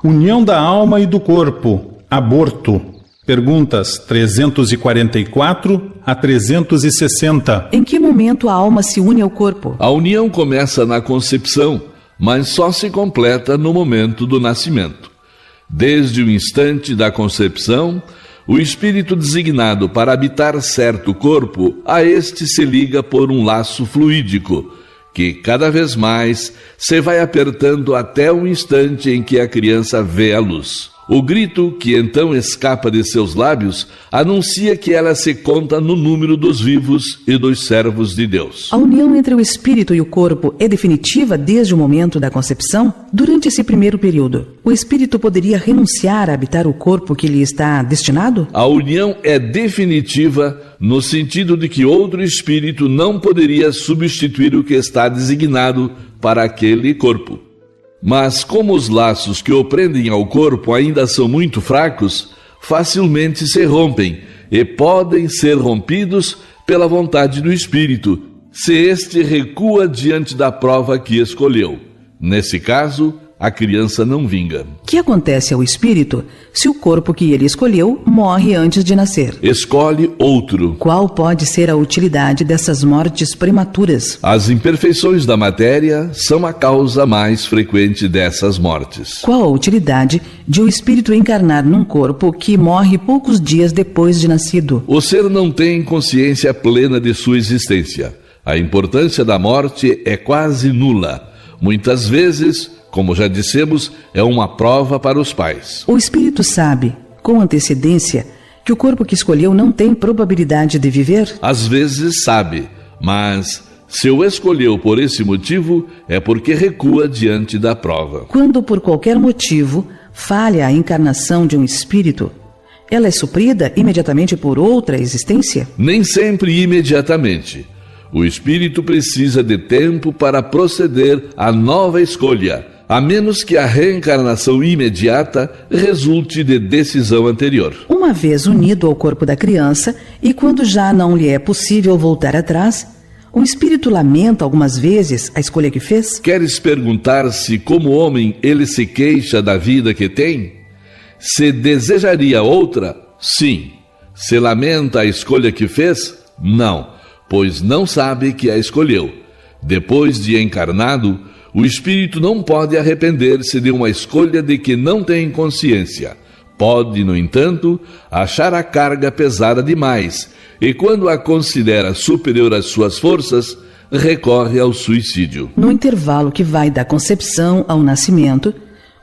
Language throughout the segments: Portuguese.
União da alma e do corpo. Aborto. Perguntas 344 a 360. Em que momento a alma se une ao corpo? A união começa na concepção, mas só se completa no momento do nascimento. Desde o instante da concepção, o espírito designado para habitar certo corpo, a este se liga por um laço fluídico, que cada vez mais se vai apertando até o instante em que a criança vê a luz. O grito que então escapa de seus lábios anuncia que ela se conta no número dos vivos e dos servos de Deus. A união entre o espírito e o corpo é definitiva desde o momento da concepção? Durante esse primeiro período, o espírito poderia renunciar a habitar o corpo que lhe está destinado? A união é definitiva no sentido de que outro espírito não poderia substituir o que está designado para aquele corpo. Mas como os laços que o prendem ao corpo ainda são muito fracos, facilmente se rompem e podem ser rompidos pela vontade do espírito, se este recua diante da prova que escolheu. Nesse caso, a criança não vinga. O que acontece ao espírito se o corpo que ele escolheu morre antes de nascer? Escolhe outro. Qual pode ser a utilidade dessas mortes prematuras? As imperfeições da matéria são a causa mais frequente dessas mortes. Qual a utilidade de o espírito encarnar num corpo que morre poucos dias depois de nascido? O ser não tem consciência plena de sua existência. A importância da morte é quase nula. Muitas vezes, como já dissemos, é uma prova para os pais. O espírito sabe, com antecedência, que o corpo que escolheu não tem probabilidade de viver? Às vezes sabe, mas se o escolheu por esse motivo, é porque recua diante da prova. Quando, por qualquer motivo, falha a encarnação de um espírito, ela é suprida imediatamente por outra existência? Nem sempre imediatamente. O espírito precisa de tempo para proceder à nova escolha, a menos que a reencarnação imediata resulte de decisão anterior. Uma vez unido ao corpo da criança, e quando já não lhe é possível voltar atrás, o espírito lamenta algumas vezes a escolha que fez? Queres perguntar se, como homem, ele se queixa da vida que tem? Se desejaria outra? Sim. Se lamenta a escolha que fez? Não, pois não sabe que a escolheu. Depois de encarnado, o espírito não pode arrepender-se de uma escolha de que não tem consciência. Pode, no entanto, achar a carga pesada demais e, quando a considera superior às suas forças, recorre ao suicídio. No intervalo que vai da concepção ao nascimento,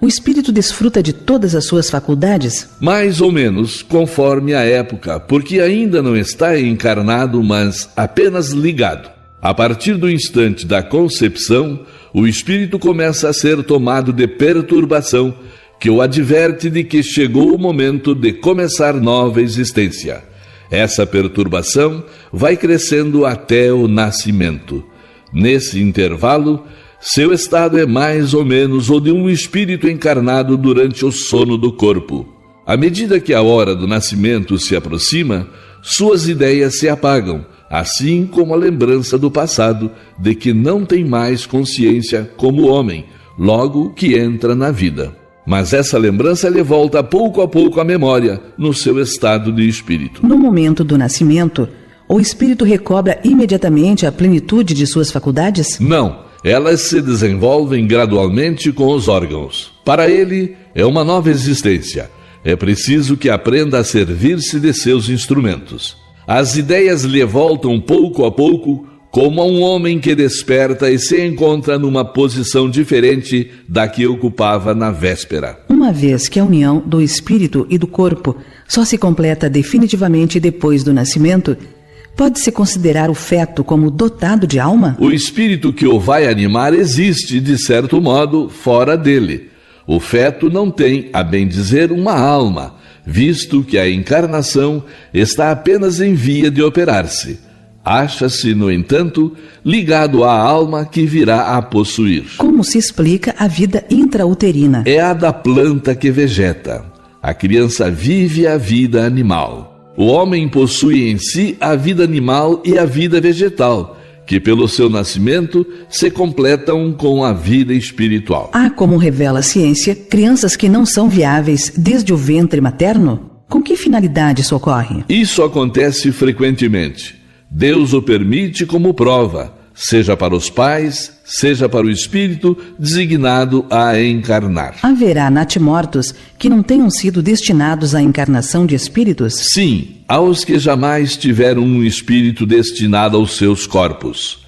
o espírito desfruta de todas as suas faculdades? Mais ou menos, conforme a época, porque ainda não está encarnado, mas apenas ligado. A partir do instante da concepção, o espírito começa a ser tomado de perturbação, que o adverte de que chegou o momento de começar nova existência. Essa perturbação vai crescendo até o nascimento. Nesse intervalo, seu estado é mais ou menos o de um espírito encarnado durante o sono do corpo. À medida que a hora do nascimento se aproxima, suas ideias se apagam, assim como a lembrança do passado de que não tem mais consciência como homem, logo que entra na vida. Mas essa lembrança lhe volta pouco a pouco à memória, no seu estado de espírito. No momento do nascimento, o espírito recobra imediatamente a plenitude de suas faculdades? Não, elas se desenvolvem gradualmente com os órgãos. Para ele, é uma nova existência. É preciso que aprenda a servir-se de seus instrumentos. As ideias lhe voltam pouco a pouco, como a um homem que desperta e se encontra numa posição diferente da que ocupava na véspera. Uma vez que a união do espírito e do corpo só se completa definitivamente depois do nascimento, pode-se considerar o feto como dotado de alma? O espírito que o vai animar existe, de certo modo, fora dele. O feto não tem, a bem dizer, uma alma, visto que a encarnação está apenas em via de operar-se. Acha-se, no entanto, ligado à alma que virá a possuir. Como se explica a vida intrauterina? É a da planta que vegeta. A criança vive a vida animal. O homem possui em si a vida animal e a vida vegetal, que pelo seu nascimento se completam com a vida espiritual. Há, como revela a ciência, crianças que não são viáveis desde o ventre materno? Com que finalidade isso ocorre? Isso acontece frequentemente. Deus o permite como prova, seja para os pais, seja para o espírito designado a encarnar. Haverá natimortos que não tenham sido destinados à encarnação de espíritos? Sim, aos que jamais tiveram um espírito destinado aos seus corpos.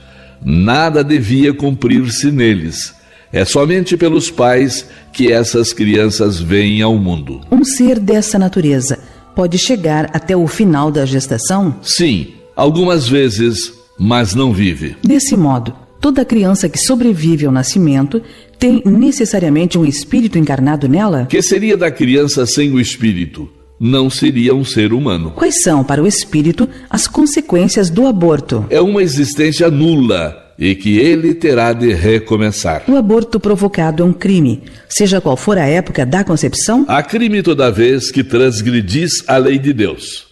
Nada devia cumprir-se neles. É somente pelos pais que essas crianças vêm ao mundo. Um ser dessa natureza pode chegar até o final da gestação? Sim, algumas vezes, mas não vive. Desse modo, toda criança que sobrevive ao nascimento tem necessariamente um espírito encarnado nela? Que seria da criança sem o espírito? Não seria um ser humano. Quais são, para o espírito, as consequências do aborto? É uma existência nula e que ele terá de recomeçar. O aborto provocado é um crime, seja qual for a época da concepção? Há crime toda vez que transgredis a lei de Deus.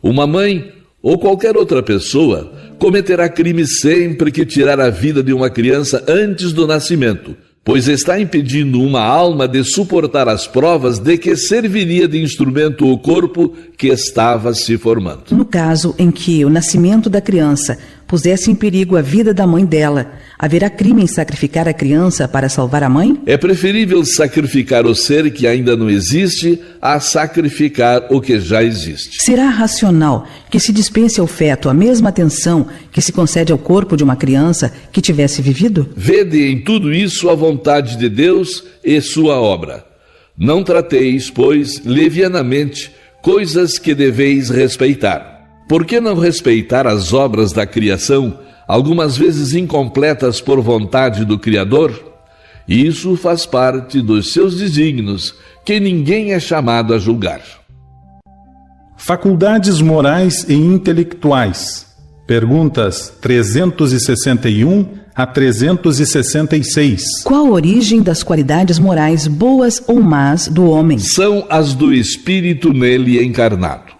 Uma mãe ou qualquer outra pessoa cometerá crime sempre que tirar a vida de uma criança antes do nascimento, pois está impedindo uma alma de suportar as provas de que serviria de instrumento o corpo que estava se formando. No caso em que o nascimento da criança pusesse em perigo a vida da mãe dela, haverá crime em sacrificar a criança para salvar a mãe? É preferível sacrificar o ser que ainda não existe a sacrificar o que já existe. Será racional que se dispense ao feto a mesma atenção que se concede ao corpo de uma criança que tivesse vivido? Vede em tudo isso a vontade de Deus e sua obra. Não trateis, pois, levianamente coisas que deveis respeitar. Por que não respeitar as obras da criação, algumas vezes incompletas por vontade do Criador? Isso faz parte dos seus desígnios, que ninguém é chamado a julgar. Faculdades morais e intelectuais. Perguntas 361 a 366. Qual a origem das qualidades morais boas ou más do homem? São as do espírito nele encarnado.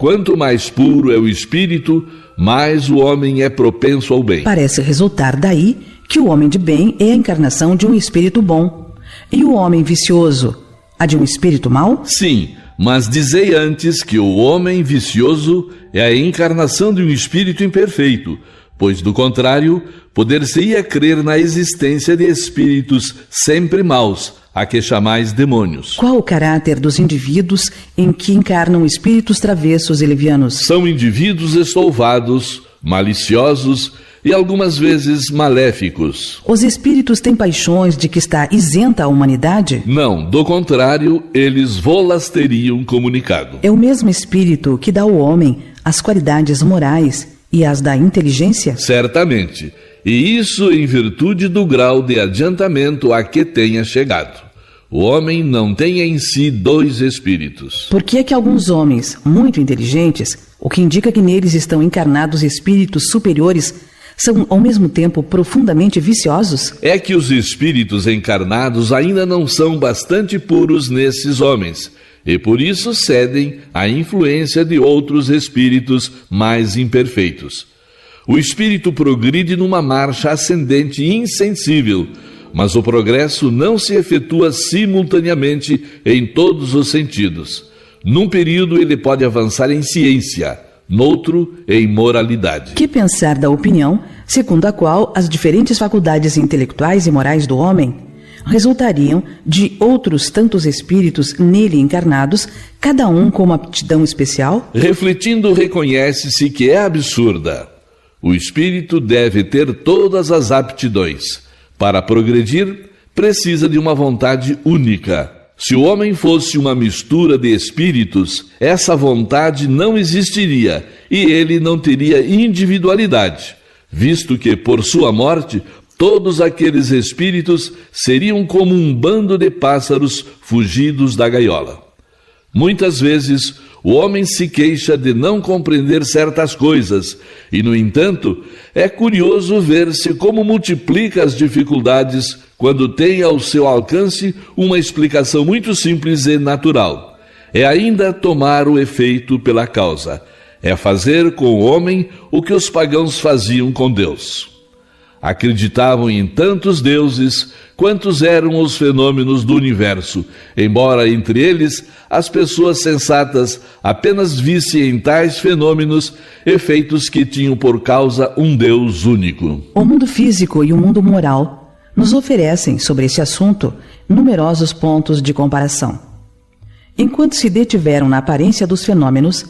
Quanto mais puro é o espírito, mais o homem é propenso ao bem. Parece resultar daí que o homem de bem é a encarnação de um espírito bom. E o homem vicioso, a de um espírito mau? Sim, mas dizei antes que o homem vicioso é a encarnação de um espírito imperfeito, pois, do contrário, poder-se-ia crer na existência de espíritos sempre maus, a que chamais demônios. Qual o caráter dos indivíduos em que encarnam espíritos travessos e levianos? São indivíduos estouvados, maliciosos e algumas vezes maléficos. Os espíritos têm paixões de que está isenta a humanidade? Não, do contrário, eles vô-las teriam comunicado. É o mesmo espírito que dá ao homem as qualidades morais e as da inteligência? Certamente. E isso em virtude do grau de adiantamento a que tenha chegado. O homem não tem em si dois espíritos. Por que é que alguns homens, muito inteligentes, o que indica que neles estão encarnados espíritos superiores, são ao mesmo tempo profundamente viciosos? É que os espíritos encarnados ainda não são bastante puros nesses homens, e por isso cedem à influência de outros espíritos mais imperfeitos. O espírito progride numa marcha ascendente insensível, mas o progresso não se efetua simultaneamente em todos os sentidos. Num período ele pode avançar em ciência, noutro em moralidade. Que pensar da opinião segundo a qual as diferentes faculdades intelectuais e morais do homem resultariam de outros tantos espíritos nele encarnados, cada um com uma aptidão especial? Refletindo, reconhece-se que é absurda. O espírito deve ter todas as aptidões. Para progredir, precisa de uma vontade única. Se o homem fosse uma mistura de espíritos, essa vontade não existiria e ele não teria individualidade, visto que, por sua morte, todos aqueles espíritos seriam como um bando de pássaros fugidos da gaiola. Muitas vezes, o homem se queixa de não compreender certas coisas e, no entanto, é curioso ver-se como multiplica as dificuldades quando tem ao seu alcance uma explicação muito simples e natural. É ainda tomar o efeito pela causa. É fazer com o homem o que os pagãos faziam com Deus. Acreditavam em tantos deuses quantos eram os fenômenos do universo, embora entre eles as pessoas sensatas apenas vissem em tais fenômenos efeitos que tinham por causa um Deus único. O mundo físico e o mundo moral nos oferecem, sobre esse assunto, numerosos pontos de comparação. Enquanto se detiveram na aparência dos fenômenos,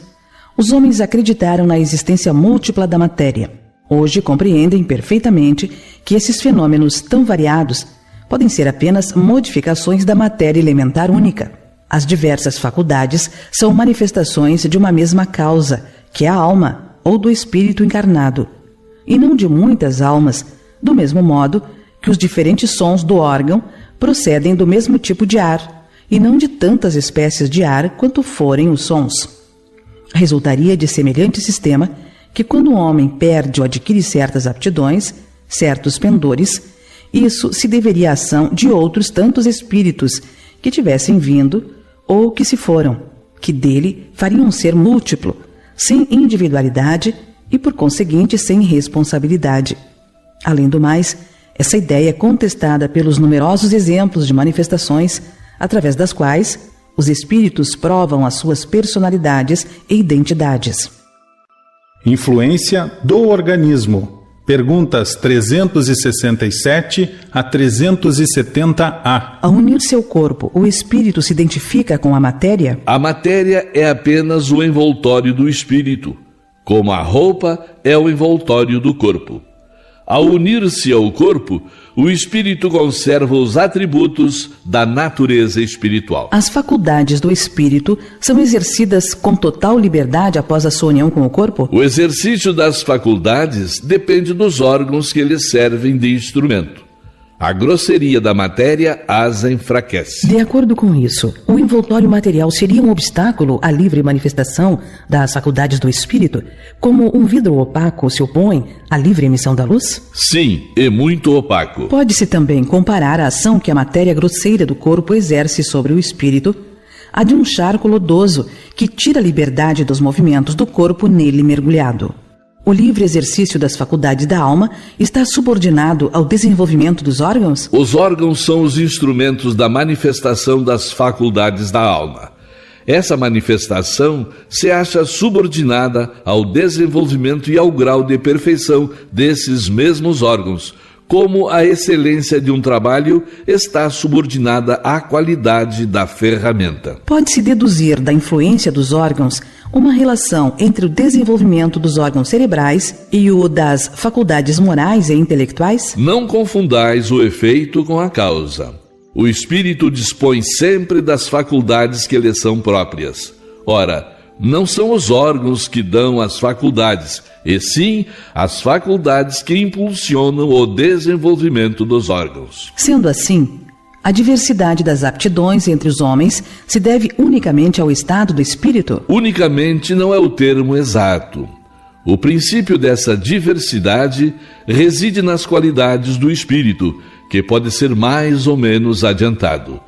os homens acreditaram na existência múltipla da matéria. Hoje compreendem perfeitamente que esses fenômenos tão variados podem ser apenas modificações da matéria elementar única. As diversas faculdades são manifestações de uma mesma causa, que é a alma, ou do espírito encarnado, e não de muitas almas, do mesmo modo que os diferentes sons do órgão procedem do mesmo tipo de ar, e não de tantas espécies de ar quanto forem os sons. Resultaria de semelhante sistema que quando um homem perde ou adquire certas aptidões, certos pendores, isso se deveria à ação de outros tantos espíritos que tivessem vindo ou que se foram, que dele fariam um ser múltiplo, sem individualidade e, por conseguinte, sem responsabilidade. Além do mais, essa ideia é contestada pelos numerosos exemplos de manifestações através das quais os espíritos provam as suas personalidades e identidades. Influência do organismo. Perguntas 367 a 370A. Ao unir seu corpo, o espírito se identifica com a matéria? A matéria é apenas o envoltório do espírito, como a roupa é o envoltório do corpo. Ao unir-se ao corpo, o espírito conserva os atributos da natureza espiritual. As faculdades do espírito são exercidas com total liberdade após a sua união com o corpo? O exercício das faculdades depende dos órgãos que lhes servem de instrumento. A grosseria da matéria as enfraquece. De acordo com isso, o envoltório material seria um obstáculo à livre manifestação das faculdades do espírito, como um vidro opaco se opõe à livre emissão da luz? Sim, é muito opaco. Pode-se também comparar a ação que a matéria grosseira do corpo exerce sobre o espírito à de um charco lodoso que tira a liberdade dos movimentos do corpo nele mergulhado. O livre exercício das faculdades da alma está subordinado ao desenvolvimento dos órgãos? Os órgãos são os instrumentos da manifestação das faculdades da alma. Essa manifestação se acha subordinada ao desenvolvimento e ao grau de perfeição desses mesmos órgãos, como a excelência de um trabalho está subordinada à qualidade da ferramenta. Pode-se deduzir da influência dos órgãos uma relação entre o desenvolvimento dos órgãos cerebrais e o das faculdades morais e intelectuais? Não confundais o efeito com a causa. O espírito dispõe sempre das faculdades que lhe são próprias. Ora, não são os órgãos que dão as faculdades, e sim as faculdades que impulsionam o desenvolvimento dos órgãos. Sendo assim, a diversidade das aptidões entre os homens se deve unicamente ao estado do espírito? Unicamente não é o termo exato. O princípio dessa diversidade reside nas qualidades do espírito, que pode ser mais ou menos adiantado.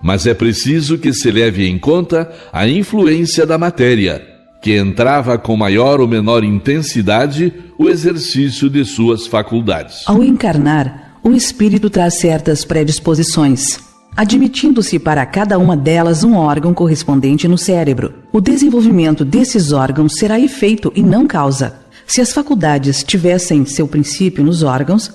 Mas é preciso que se leve em conta a influência da matéria, que entrava com maior ou menor intensidade o exercício de suas faculdades. Ao encarnar, o espírito traz certas predisposições, admitindo-se para cada uma delas um órgão correspondente no cérebro. O desenvolvimento desses órgãos será efeito e não causa. Se as faculdades tivessem seu princípio nos órgãos,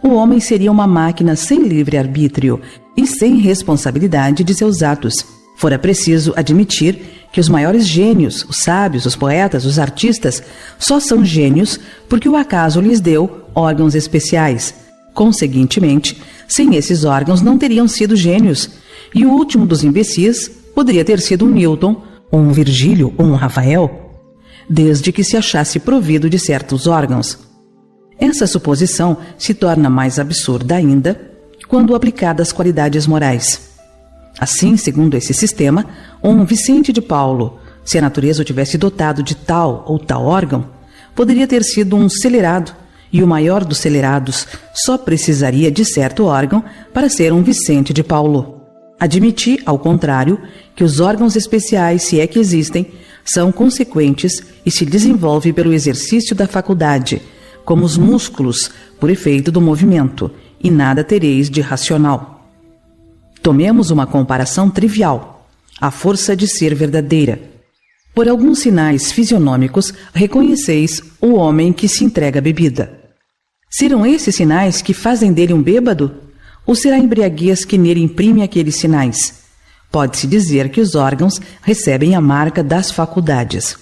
o homem seria uma máquina sem livre-arbítrio e sem responsabilidade de seus atos. Fora preciso admitir que os maiores gênios, os sábios, os poetas, os artistas, só são gênios porque o acaso lhes deu órgãos especiais. Conseguintemente, sem esses órgãos não teriam sido gênios, e o último dos imbecis poderia ter sido um Newton, ou um Virgílio, ou um Rafael, desde que se achasse provido de certos órgãos. Essa suposição se torna mais absurda ainda quando aplicada às qualidades morais. Assim, segundo esse sistema, um Vicente de Paulo, se a natureza o tivesse dotado de tal ou tal órgão, poderia ter sido um celerado, e o maior dos celerados só precisaria de certo órgão para ser um Vicente de Paulo. Admiti, ao contrário, que os órgãos especiais, se é que existem, são consequentes e se desenvolvem pelo exercício da faculdade, como os músculos, por efeito do movimento, e nada tereis de racional. Tomemos uma comparação trivial, a força de ser verdadeira. Por alguns sinais fisionômicos, reconheceis o homem que se entrega à bebida. Serão esses sinais que fazem dele um bêbado? Ou será a embriaguez que nele imprime aqueles sinais? Pode-se dizer que os órgãos recebem a marca das faculdades.